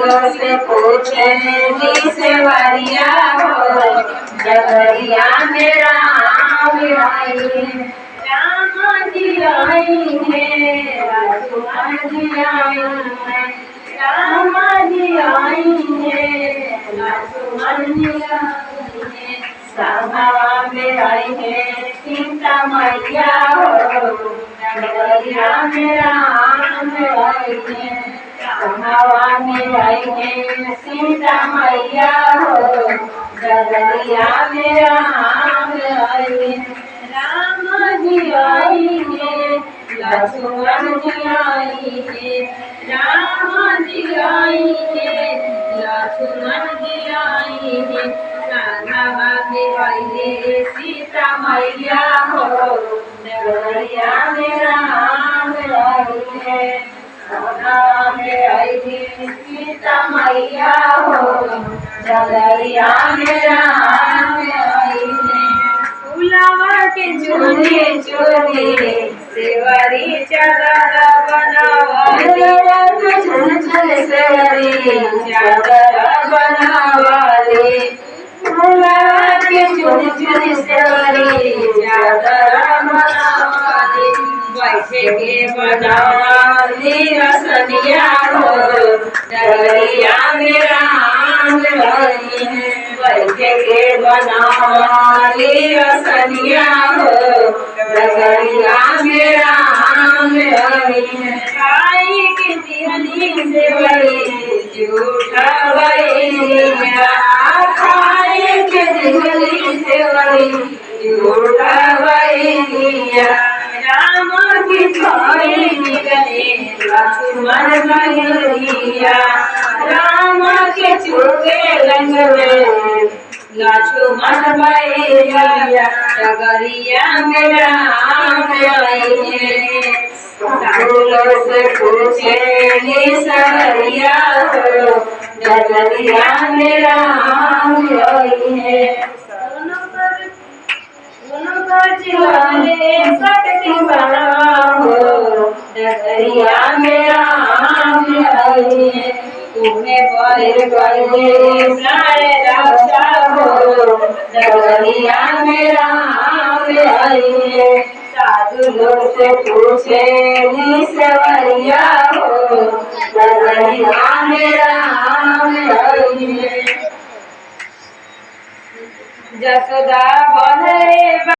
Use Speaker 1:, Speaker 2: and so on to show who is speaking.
Speaker 1: लोग से पूछे सेवरिया हो डगरिया में राम आई है। राम जी आई है लक्ष्मण जी आई है। राम जी आई है लक्ष्मण जी आई है। सभा में आई है सीता मैया हो डगरिया में राम आई है। सभा में आई है सीता मैया हो डगरिया में राम आई है। राम जी आई है लक्ष्मण जी आई है। राम जी आई है लक्ष्मण जी आई है। सभा में आई है सीता मैया हो डगरिया में राम आई है। सभा में आई है सीता मैया हो डगरिया में राम आई है। फुलावा के चुनी चुनी सेवरी चादर बनावाले सेवरी चादर बनावाले। फुलावा के चुनी चुनी सेवरी चादर बनावाले। बैठे के बनावाली रसनिया हो डगरिया में राम आई है। बैठे के बनावाली रसनिया हो डगरिया में राम आई है। खाई की दिहली सेवरी झूठा भैया। खाई के दिहली सेवरी झूठा भैया। राम की छोरी निकले लक्ष्मण भैया। राम के चूके रंग में लक्ष्मण भैया डगरिया में राम आई है। लोग से पूछे सवरिया हो डगरिया में राम आई है। सकती हो डगरिया में राम आई है। तुम्हें पर सारे रक्षा हो डगरिया में राम आई है। साधु लोग से पूछे सवरिया हो डगरिया में राम आई है। जसोदा बने